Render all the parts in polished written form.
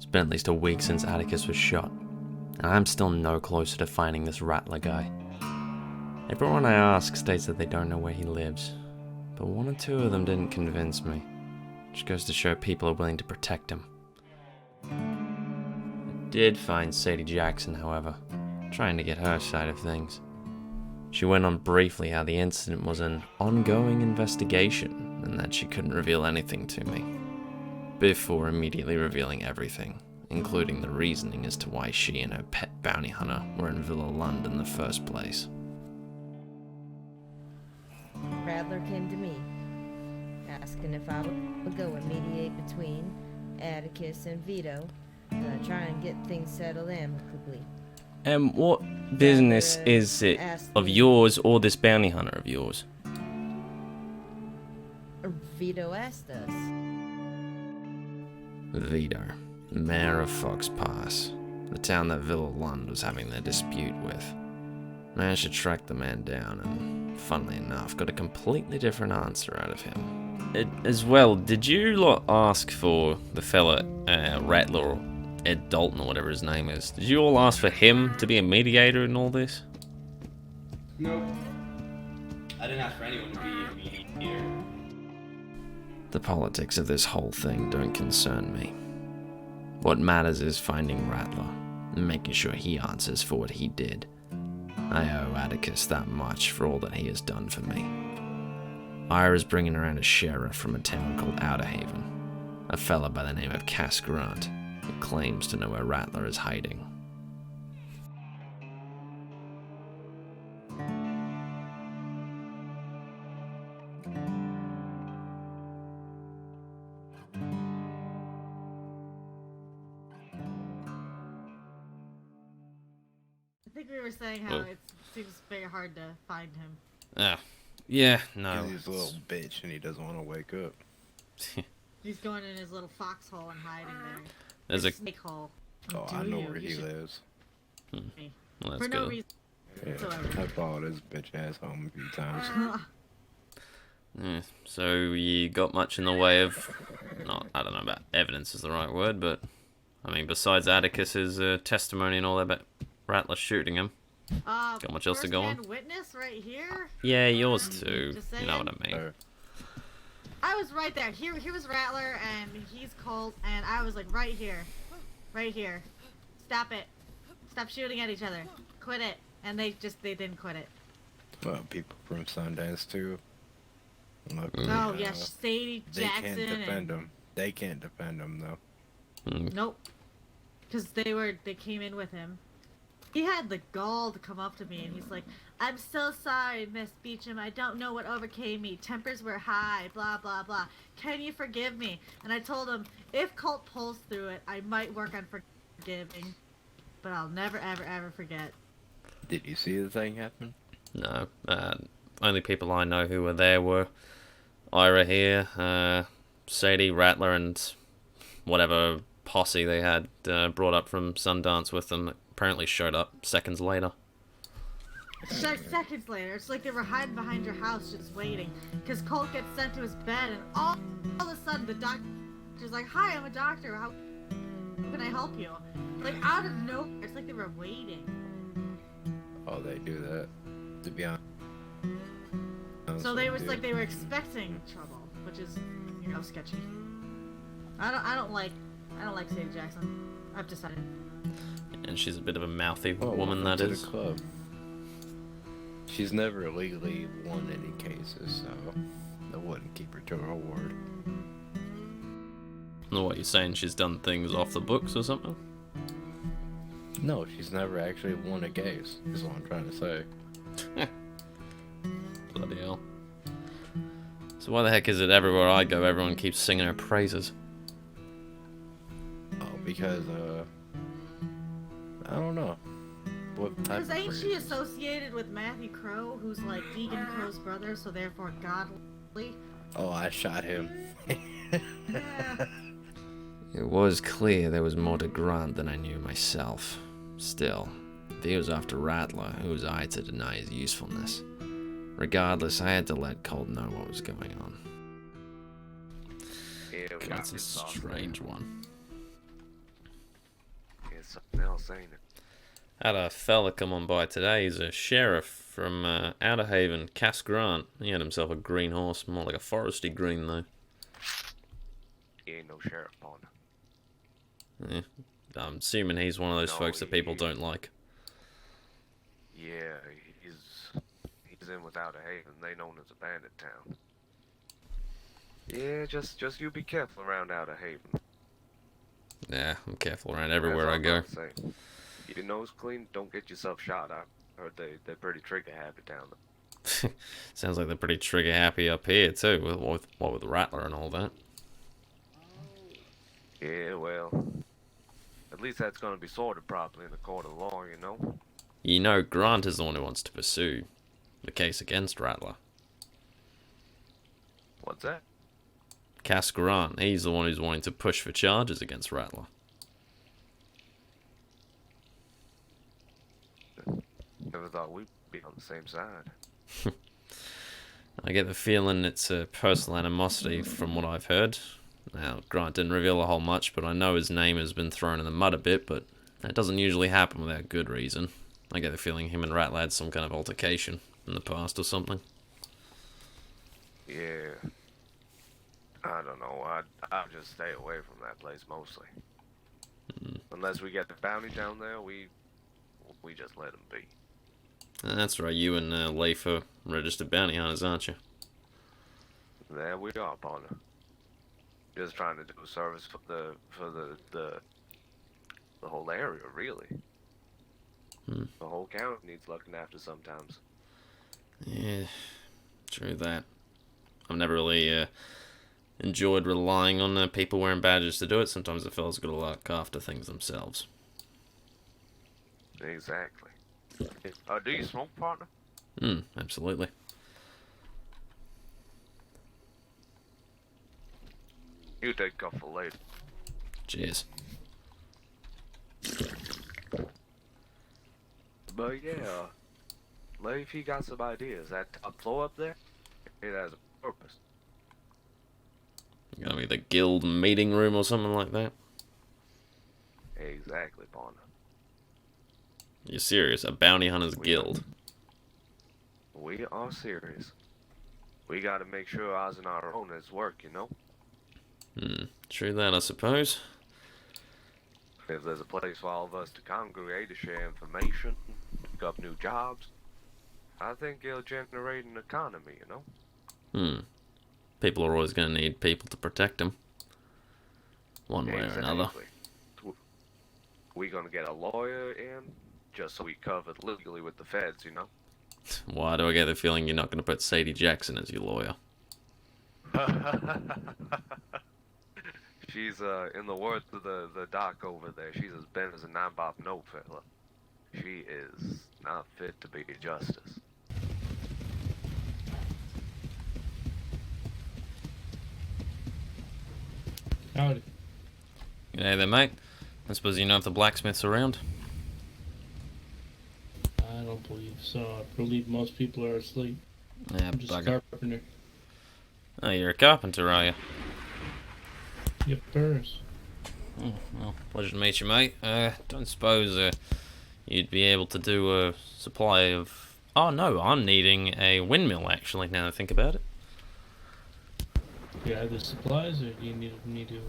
It's been at least a week since Atticus was shot, and I'm still no closer to finding this Rattler guy. Everyone I ask states that they don't know where he lives, but one or two of them didn't convince me, which goes to show people are willing to protect him. I did find Sadie Jackson, however, trying to get her side of things. She went on briefly how the incident was an ongoing investigation and that she couldn't reveal anything to me, before immediately revealing everything, including the reasoning as to why she and her pet bounty hunter were in Villa Lund in the first place. Rattler came to me, asking if I would go and mediate between Atticus and Vito, try and get things settled amicably. What business is it of yours or this bounty hunter of yours? Vito asked us. Vito, mayor of Fox Pass, the town that Villa Lund was having their dispute with. Managed to track the man down and, funnily enough, got a completely different answer out of him. As well, did you ask for the fella, Rattler, or Ed Dalton, or whatever his name is? Did you all ask for him to be a mediator in all this? Nope. I didn't ask for anyone to be a mediator. The politics of this whole thing don't concern me. What matters is finding Rattler and making sure he answers for what he did. I owe Atticus that much for all that he has done for me. Ira's bringing around a sheriff from a town called Outerhaven, a fella by the name of Cass Grant, who claims to know where Rattler is hiding. I think we were saying how it seems very hard to find him. Yeah, no. He's a little bitch and he doesn't want to wake up. He's going in his little foxhole and hiding there. There's a snake hole. Oh, I know where he lives. Well, that's For no good. reason Yeah, whatsoever. I followed his bitch ass home a few times. Yeah, so you got much in the way of, I don't know about evidence is the right word, but I mean, besides Atticus's testimony and all that about Rattler shooting him, got much else to go on? First-hand witness right here. Yeah, yours too. Just You know what I mean. I was right there. Here was Rattler, and he's cold, and I was like right here, right here. Stop it! Stop shooting at each other. Quit it! And they didn't quit it. Well, people from Sundance too. Look, Oh yeah, Sadie they Jackson. can't defend him. They can't defend him though. Nope. Because they came in with him. He had the gall to come up to me and he's like, "I'm so sorry, Miss Beecham. I don't know what overcame me. Tempers were high, blah, blah, blah. Can you forgive me?" And I told him, if Colt pulls through it, I might work on forgiving. But I'll never, ever, ever forget. Did you see the thing happen? No, only people I know who were there were Ira here, Sadie, Rattler, and whatever posse they had brought up from Sundance with them. Apparently showed up seconds later. Seconds later, it's like they were hiding behind your house just waiting. Because Colt gets sent to his bed and all of a sudden the doctor's like, "Hi, I'm a doctor. How can I help you?" Like out of nowhere, it's like they were waiting. Oh, they do that. To be honest. So they was like they were expecting trouble, which is, sketchy. I don't like Sadie Jackson. I've decided. And she's a bit of a mouthy Oh, woman, welcome that to is. the club. She's never legally won any cases, so I wouldn't keep her to her word. Know what you're saying? She's done things off the books or something? No, she's never actually won a case, is what I'm trying to say. Bloody hell. So why the heck is it everywhere I go, everyone keeps singing her praises? Oh, because, I don't know. What type Because of ain't she praises? associated with Matthew Crow, who's like Deacon Crow's brother, so therefore godly? Oh, I shot him. Yeah. It was clear there was more to Grant than I knew myself. Still, if he was after Rattler, who was I to deny his usefulness? Regardless, I had to let Colt know what was going on. That's a strange one. else, ain't it? Had a fella come on by today. He's a sheriff from Outer Haven, Cass Grant. He had himself a green horse, more like a foresty green though. He ain't no sheriff, partner. Yeah. I'm assuming he's one of those No, folks that people don't like. Yeah, he's in with Outer Haven. They known as a bandit town. Yeah, just you be careful around Outer Haven. Yeah, I'm careful around everywhere I go. Keep your nose clean, don't get yourself shot. I heard they're pretty trigger happy down there. Sounds like they're pretty trigger happy up here too, with Rattler and all that. Yeah, well, at least that's gonna be sorted properly in the court of law, you know? You know, Grant is the one who wants to pursue the case against Rattler. What's that? Cass Grant, he's the one who's wanting to push for charges against Rattler. Never thought we'd be on the same side. I get the feeling it's a personal animosity from what I've heard. Now, Grant didn't reveal a whole much, but I know his name has been thrown in the mud a bit, but that doesn't usually happen without good reason. I get the feeling him and Rattler had some kind of altercation in the past or something. Yeah. I don't know. I'll just stay away from that place mostly. Unless we get the bounty down there, we just let them be. That's right, you and Leif are registered bounty hunters, aren't you? There we are, partner. Just trying to do a service for the whole area, really. The whole county needs looking after sometimes. Yeah, true that. I've never really enjoyed relying on people wearing badges to do it. Sometimes the fellas gotta look after things themselves. Exactly. Do you smoke, partner? Absolutely. You take a couple later. Cheers. But yeah, Leif, he got some ideas. That top floor up there, it has a purpose. Gonna be the guild meeting room or something like that? Exactly, partner. You're serious? A bounty hunters guild? We are serious. We gotta make sure ours and our own is work, you know? True that, I suppose. If there's a place for all of us to congregate to share information, pick up new jobs, I think it'll generate an economy, you know? People are always gonna need people to protect them. One way or another. We gonna get a lawyer in, just so we covered legally with the feds, you know? Why do I get the feeling you're not gonna put Sadie Jackson as your lawyer? She's, in the words of the doc over there, she's as bent as a 9-bop note fella. She is not fit to be a justice. Howdy. G'day there, mate. I suppose you know if the blacksmith's around? I don't believe so. I believe most people are asleep. Yeah, I'm just a bugger. carpenter. Oh, you're a carpenter, are you? Yep, Burris. Oh, well, pleasure to meet you, mate. Don't suppose you'd be able to do a supply of... Oh, no, I'm needing a windmill, actually, now that I think about it. Do you have the supplies, or do you need me to,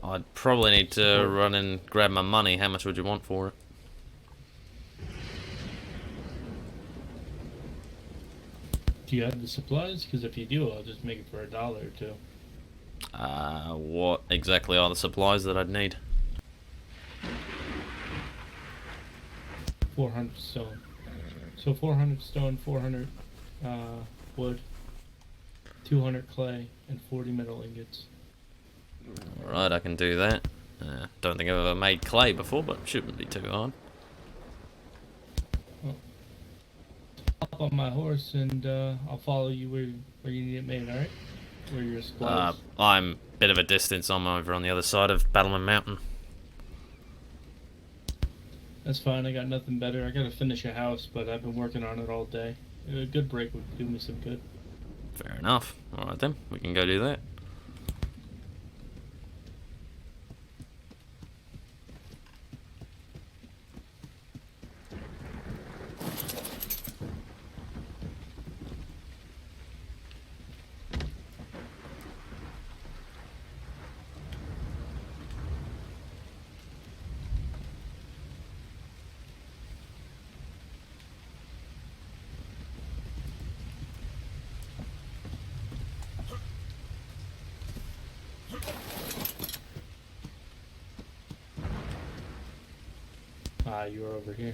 I'd probably need to run and grab my money. How much would you want for it? do you have the supplies? Because if you do, I'll just make it for $1 or $2. What exactly are the supplies that I'd need? 400 stone. So 400 stone, 400 wood, 200 clay, and 40 metal ingots. Alright, I can do that. Don't think I've ever made clay before, but shouldn't be too hard. Well, hop on my horse and I'll follow you where you need it made, alright? Where your supplies. I'm a bit of a distance. I'm over on the other side of Battleman Mountain. That's fine, I got nothing better. I gotta finish a house, but I've been working on it all day. A good break would do me some good. Fair enough. Alright then, we can go do that. Ah, you were over here.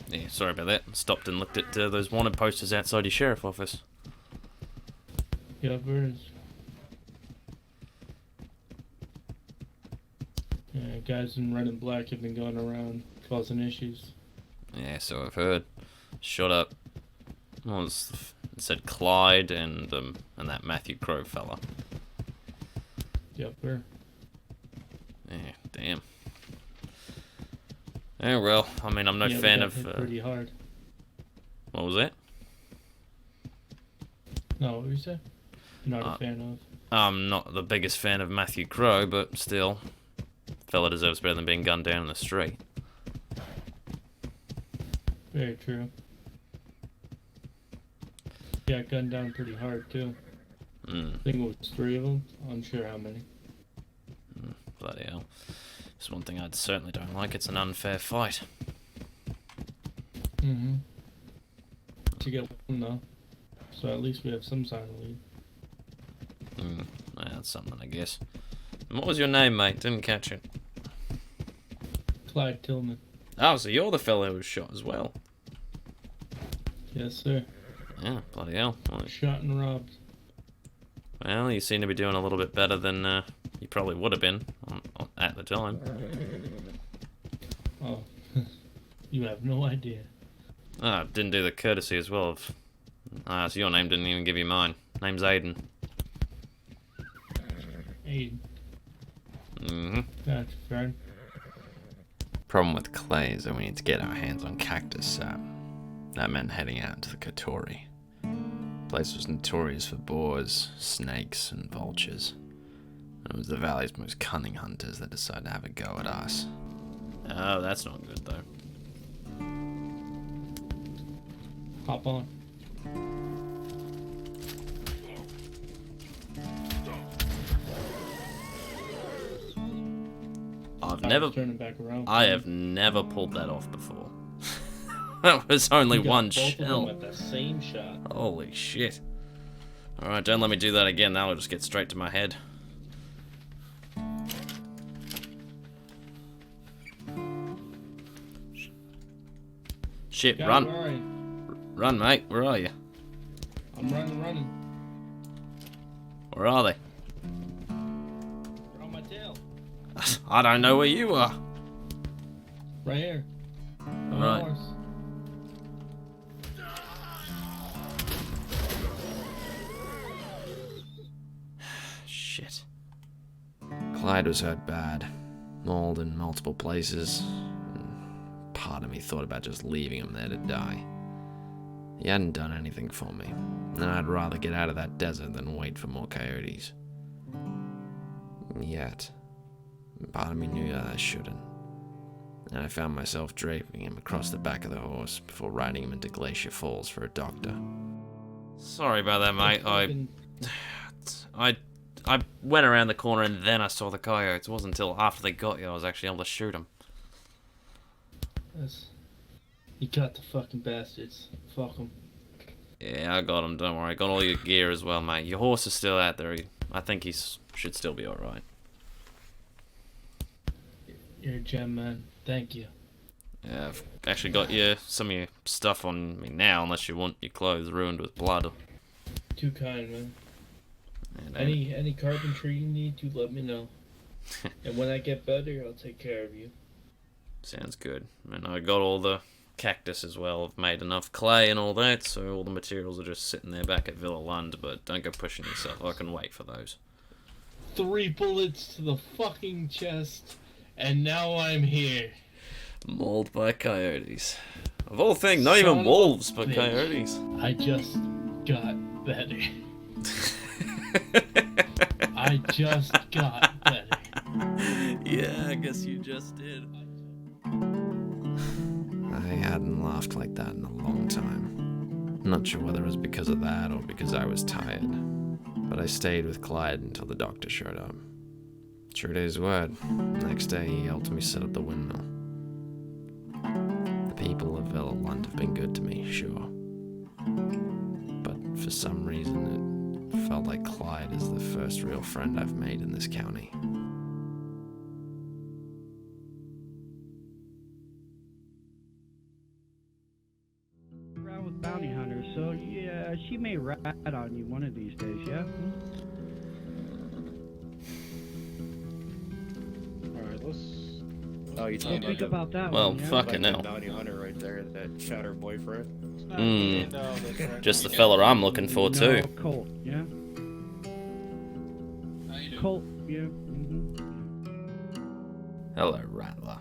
Yeah, sorry about that. Stopped and looked at those wanted posters outside your sheriff office. Yeah, where is? Yeah, guys in red and black have been going around causing issues. Yeah, so I've heard. Shut up. Well, it said Clyde and that Matthew Crowe fella. Yep, where? Yeah, damn. Oh well, I mean, I'm no Yeah, fan we got of. hit pretty hard. What was that? No, what were you say? You're not a fan of? I'm not the biggest fan of Matthew Crowe, but still, fella deserves better than being gunned down in the street. Very true. Yeah, gunned down pretty hard too. I think it was 3 of them. Unsure how many. Bloody hell. It's one thing I certainly don't like. It's an unfair fight. Mm-hmm. To get one though. So at least we have some sign of lead. Yeah, that's something, I guess. And what was your name, mate? Didn't catch it. Clyde Tillman. Oh, so you're the fellow who was shot as well. Yes, sir. Yeah, bloody hell. Shot and robbed. Well, you seem to be doing a little bit better than you probably would have been at the time. Oh, you have no idea. Ah, didn't do the courtesy as well of... so your name didn't even give you mine. Name's Aiden. Aiden. Mm-hmm. Gotcha, friend. Problem with Clay is that we need to get our hands on cactus sap. That meant heading out to the Kotori. The place was notorious for boars, snakes, and vultures. And it was the valley's most cunning hunters that decided to have a go at us. Oh, that's not good, though. Hop on. Turning back around. I have never pulled that off before. That was only one shell. Both of them at the same shot. Holy shit. Alright, don't let me do that again. That'll just get straight to my head. Shit, God, run. where are you? Run, mate. Where are you? I'm running. Where are they? They're on my tail. I don't know where you are. Right here. On Right. the horse. Shit. Clyde was hurt bad. Mauled in multiple places. And part of me thought about just leaving him there to die. He hadn't done anything for me, and I'd rather get out of that desert than wait for more coyotes. Yet, part of me knew that I shouldn't. And I found myself draping him across the back of the horse before riding him into Glacier Falls for a doctor. Sorry about that, mate. I went around the corner and then I saw the coyotes. It wasn't until after they got you I was actually able to shoot them. You got the fucking bastards. Fuck them. Yeah, I got him, don't worry. Got all your gear as well, mate. Your horse is still out there. I think he should still be alright. You're a gem, man. Thank you. Yeah, I've actually got some of your stuff on me now, unless you want your clothes ruined with blood. Too kind, man. And, Any carpentry you need, you let me know. And when I get better, I'll take care of you. Sounds good. And I got all the cactus as well. I've made enough clay and all that, so all the materials are just sitting there back at Villa Lund, but don't go pushing yourself. I can wait for those. 3 bullets to the fucking chest, and now I'm here. Mauled by coyotes. Of all things, not Son even of wolves, but bitch. coyotes. I just got better. I just got better. Yeah, I guess you just did. I hadn't laughed like that in a long time. Not sure whether it was because of that or because I was tired. But I stayed with Clyde until the doctor showed up. True to his word, next day he helped me set up the windmill. The people of Villa Lund have been good to me, sure. But for some reason it felt like Clyde is the first real friend I've made in this county. So yeah, she may rat on you one of these days, yeah? Alright, let's... Oh, you Don't think about that Well, one, yeah? fucking that hell. bounty hunter right there, that shatter boyfriend. Just the fella I'm looking for, too. No, Colt, yeah? Colt, yeah. Hello, Rattler.